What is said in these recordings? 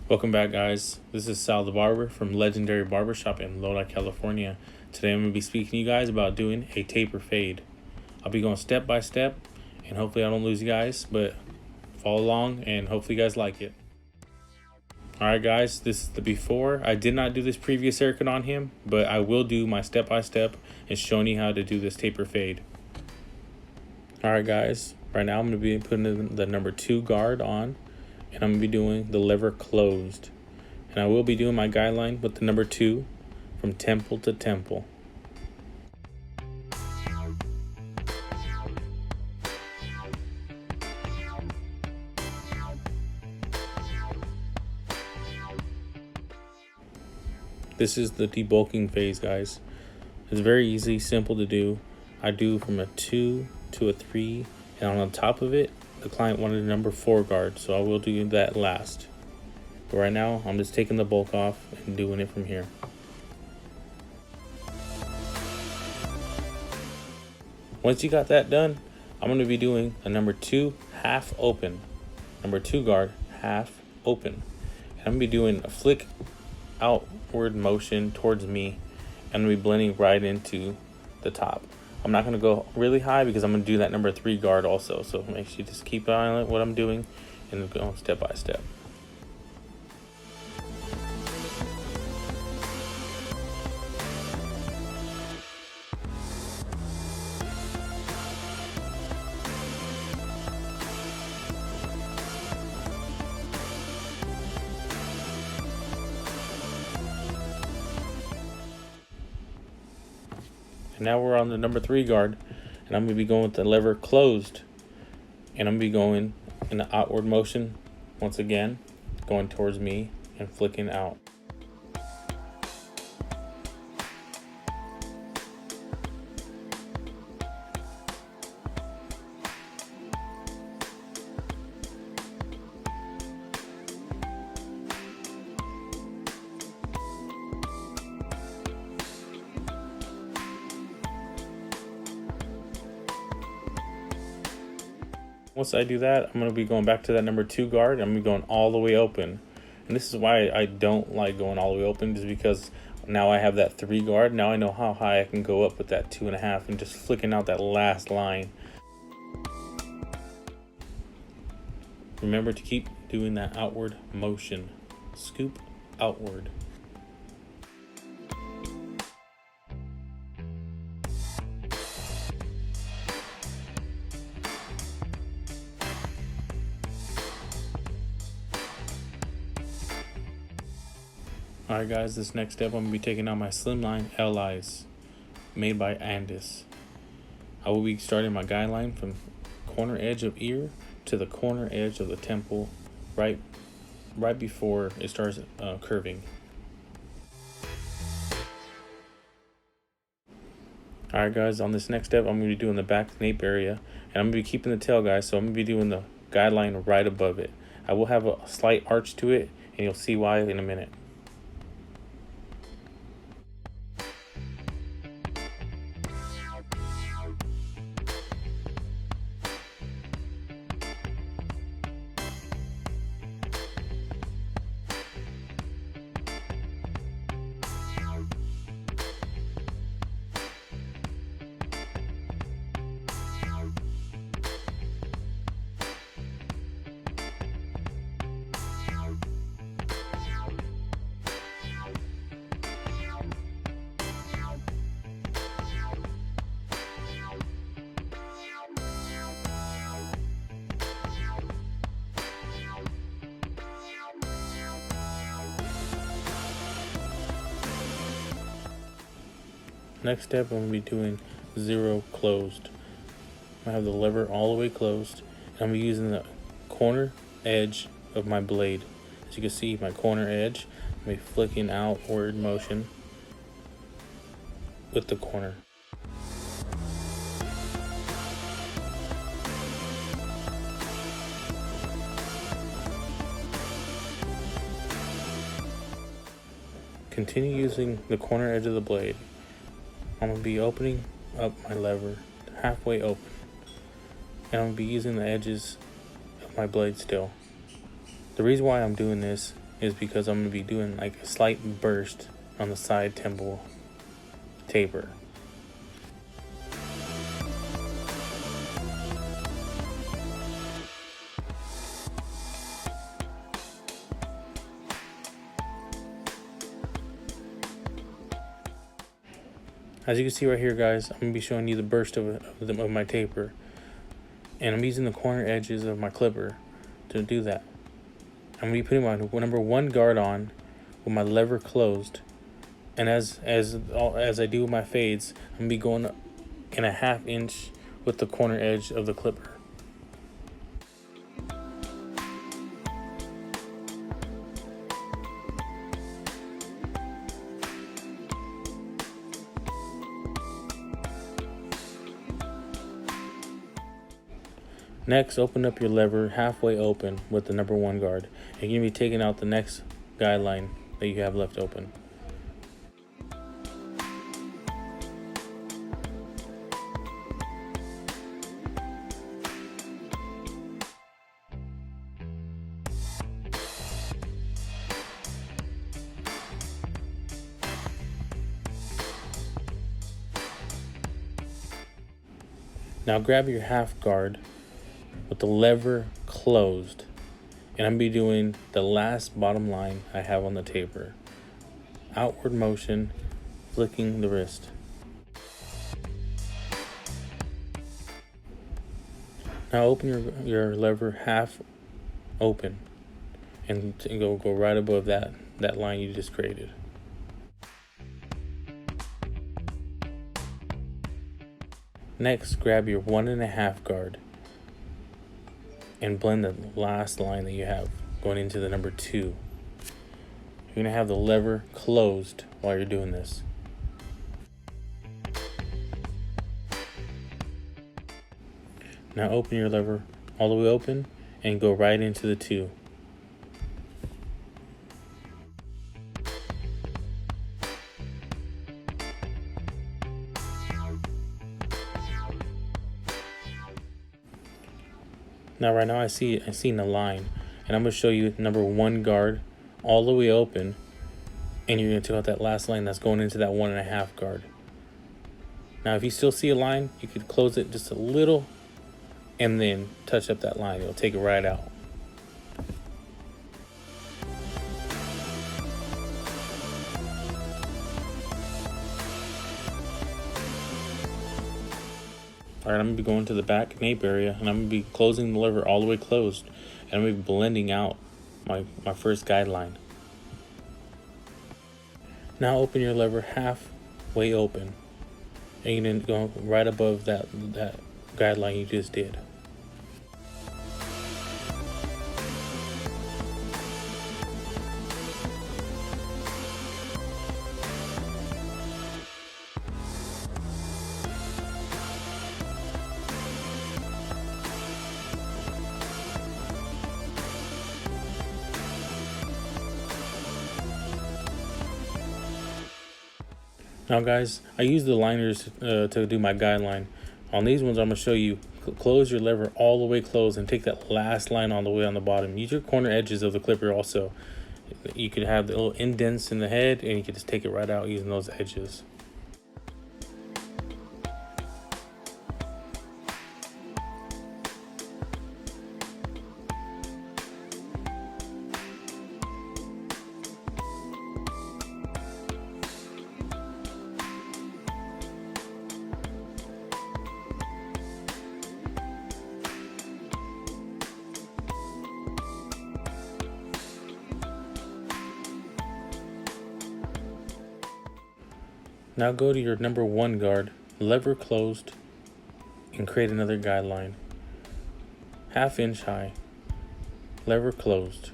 Welcome back, guys. This is Sal the Barber from Legendary Barbershop in Lodi, California. Today I'm going to be speaking to you guys about doing a taper fade. I'll be going step by step, and hopefully I don't lose you guys, but follow along and hopefully you guys like it. Alright guys, this is the before. I did not do this previous haircut on him, but I will do my step by step and showing you how to do this taper fade. Alright guys, right now I'm going to be putting the number 2 guard on. And I'm going to be doing the lever closed. And I will be doing my guideline with the number 2 from temple to temple. This is the debulking phase, guys. It's very easy, simple to do. I do from a 2 to a 3, and on top of it, the client wanted a number 4 guard, so I will do that last. But right now, I'm just taking the bulk off and doing it from here. Once you got that done, I'm going to be doing a number 2 half open. Number 2 guard half open. And I'm going to be doing a flick outward motion towards me. And I'm going to be blending right into the top. I'm not going to go really high because I'm going to do that number 3 guard also. So make sure you just keep an eye on what I'm doing and go step by step. And now we're on the number 3 guard, and I'm going to be going with the lever closed, and I'm going to be going in the outward motion once again, going towards me and flicking out. Once I do that, I'm going to be going back to that number 2 guard. I'm going to be going all the way open. And this is why I don't like going all the way open, is because now I have that 3 guard. Now I know how high I can go up with that 2.5 and just flicking out that last line. Remember to keep doing that outward motion. Scoop outward. Alright guys, this next step I'm going to be taking out my slimline LIs made by Andis. I will be starting my guideline from corner edge of ear to the corner edge of the temple right before it starts curving. Alright guys, on this next step I'm going to be doing the back nape area, and I'm going to be keeping the tail, guys, so I'm going to be doing the guideline right above it. I will have a slight arch to it, and you'll see why in a minute. Next step, I'm going to be doing 0 closed. I have the lever all the way closed, and I'm using the corner edge of my blade. As you can see, my corner edge, I'm going to be flicking outward motion with the corner. Continue using the corner edge of the blade. I'm going to be opening up my lever halfway open, and I'm going to be using the edges of my blade still. The reason why I'm doing this is because I'm going to be doing like a slight burst on the side temple taper. As you can see right here, guys, I'm going to be showing you the burst of my taper. And I'm using the corner edges of my clipper to do that. I'm going to be putting my number 1 guard on with my lever closed. And as I do with my fades, I'm going to be going in a 1/2 inch with the corner edge of the clipper. Next, open up your lever halfway open with the number 1 guard. And you're going to be taking out the next guideline that you have left open. Now grab your 1/2 guard with the lever closed, and I'm going to be doing the last bottom line I have on the taper. Outward motion, flicking the wrist. Now open your lever half open and go right above that line you just created. Next, grab your 1.5 guard and blend the last line that you have going into the number 2. You're going to have the lever closed while you're doing this. Now open your lever all the way open and go right into the 2. Now right now I see the line, and I'm going to show you number 1 guard all the way open, and you're going to take out that last line that's going into that 1.5 guard. Now if you still see a line, you could close it just a little and then touch up that line. It'll take it right out. Alright, I'm going to be going to the back nape area, and I'm going to be closing the lever all the way closed, and I'm going to be blending out my first guideline. Now open your lever halfway open, and you're going to go right above that guideline you just did. Now guys, I use the liners to do my guideline. On these ones, I'm going to show you close your lever all the way closed and take that last line all the way on the bottom. Use your corner edges of the clipper also. You could have the little indents in the head, and you can just take it right out using those edges. Now go to your number 1 guard, lever closed, and create another guideline. 1/2 inch high, lever closed.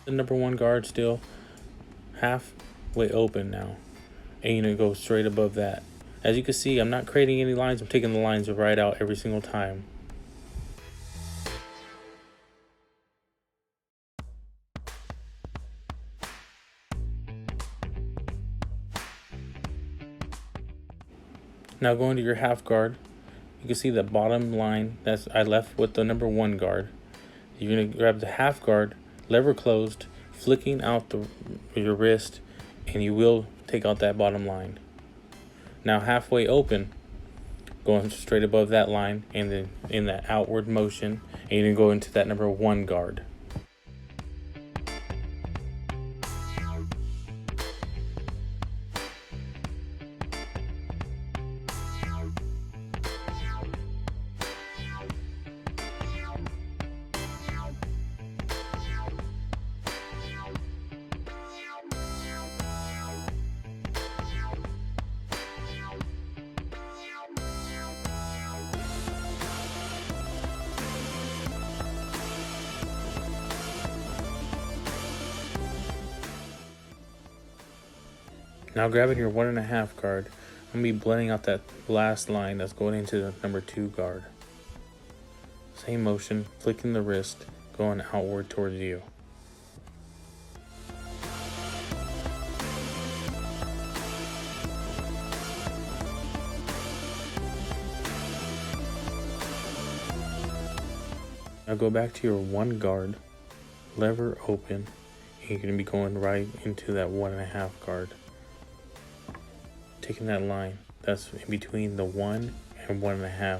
The number 1 guard still halfway open now, and you're gonna go straight above that. As you can see, I'm not creating any lines. I'm taking the lines right out every single time. Now going to your half guard, you can see the bottom line that's I left with the number 1 guard. You're going to grab the half guard, lever closed, flicking out your wrist, and you will take out that bottom line. Now halfway open, going straight above that line, and then in that outward motion, and you're going to go into that number 1 guard. Now grabbing your 1.5 guard, I'm going to be blending out that last line that's going into the number 2 guard. Same motion, flicking the wrist, going outward towards you. Now go back to your 1 guard, lever open, and you're going to be going right into that 1.5 guard. Taking that line that's in between the 1 and 1.5.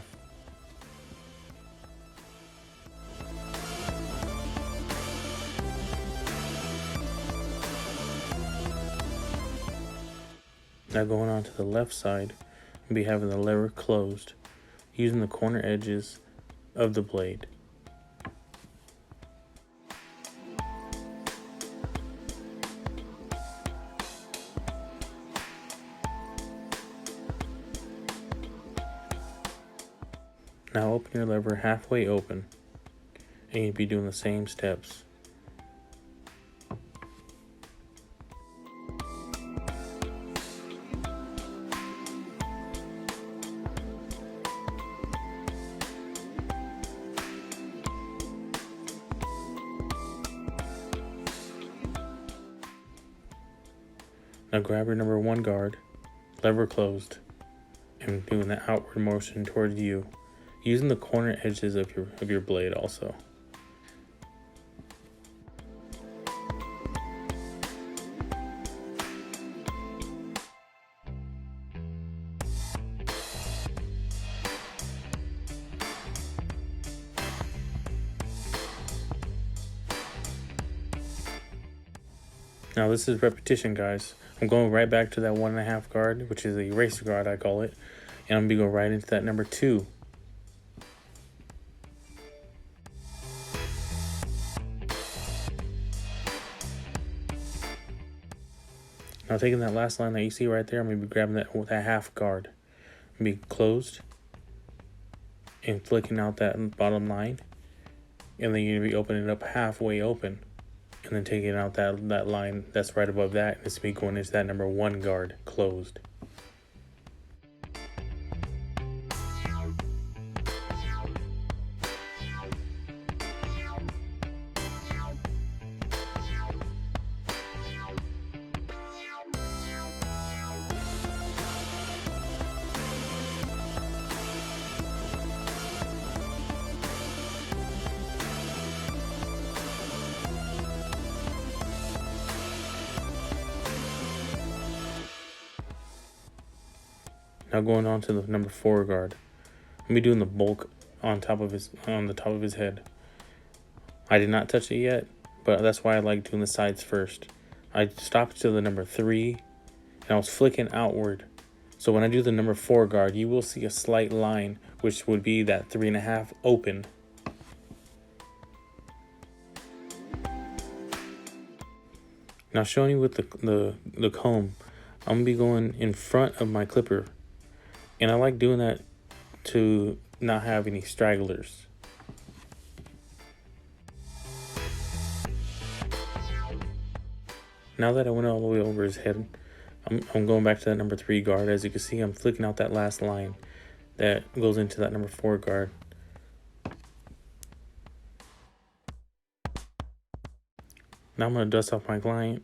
Now going on to the left side, we'll be having the lever closed, using the corner edges of the blade. Now open your lever halfway open, and you'll be doing the same steps. Now grab your number 1 guard, lever closed, and doing the outward motion towards you, using the corner edges of your blade also. Now this is repetition, guys. I'm going right back to that 1.5 guard, which is the eraser guard I call it, and I'm gonna be going right into that number 2. Now taking that last line that you see right there, I'm going to be grabbing that half guard. I'm going to be closed and flicking out that bottom line. And then you're going to be opening it up halfway open. And then taking out that line that's right above that. And it's going to be going into that number 1 guard closed. Now going on to the number 4 guard. I'm gonna be doing the bulk on the top of his head. I did not touch it yet, but that's why I like doing the sides first. I stopped to the number 3 and I was flicking outward. So when I do the number 4 guard, you will see a slight line, which would be that 3.5 open. Now showing you with the comb, I'm gonna be going in front of my clipper. And I like doing that to not have any stragglers. Now that I went all the way over his head, I'm going back to that number 3 guard. As you can see, I'm flicking out that last line that goes into that number 4 guard. Now I'm going to dust off my client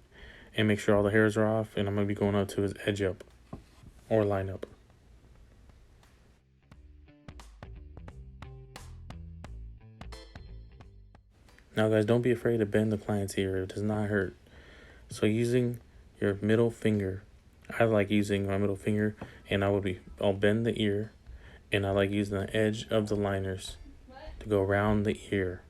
and make sure all the hairs are off, and I'm going to be going up to his edge up or line up. Now guys, don't be afraid to bend the client's ear. It does not hurt. So using your middle finger, I like using my middle finger, and I'll bend the ear, and I like using the edge of the liners to go around the ear.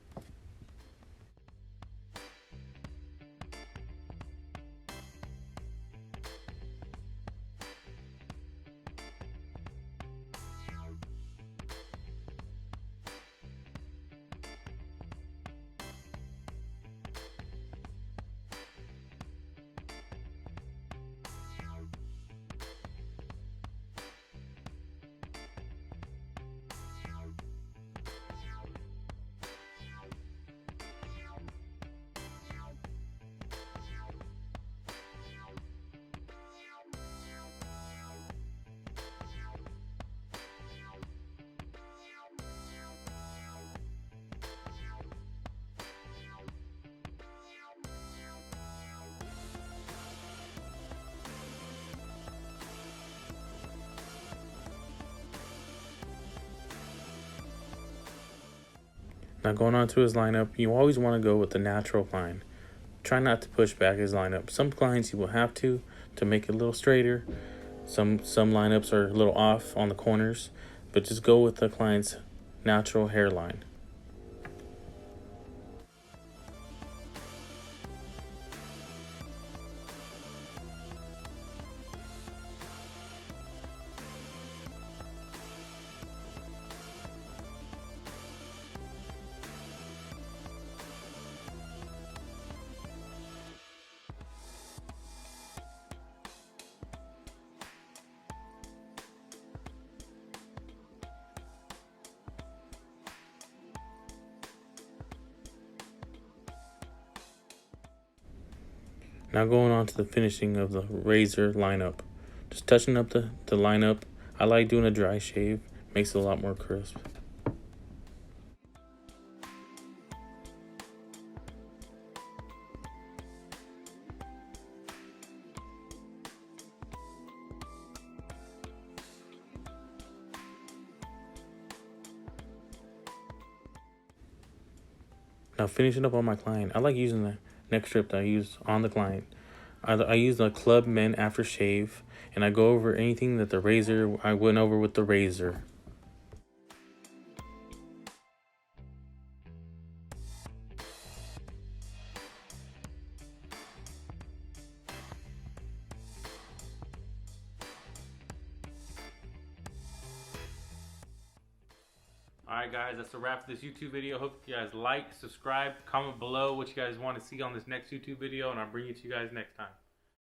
Now going on to his lineup, you always want to go with the natural line. Try not to push back his lineup. Some clients you will have to make it a little straighter. Some lineups are a little off on the corners, but just go with the client's natural hairline. Now going on to the finishing of the razor lineup. Just touching up the lineup. I like doing a dry shave. Makes it a lot more crisp. Now finishing up on my client, I like using the neck strip that I use on the client. I use the Club Men aftershave, and I go over anything that I went over with the razor. Alright guys, that's a wrap for this YouTube video. Hope you guys like, subscribe, comment below what you guys want to see on this next YouTube video, and I'll bring it to you guys next time.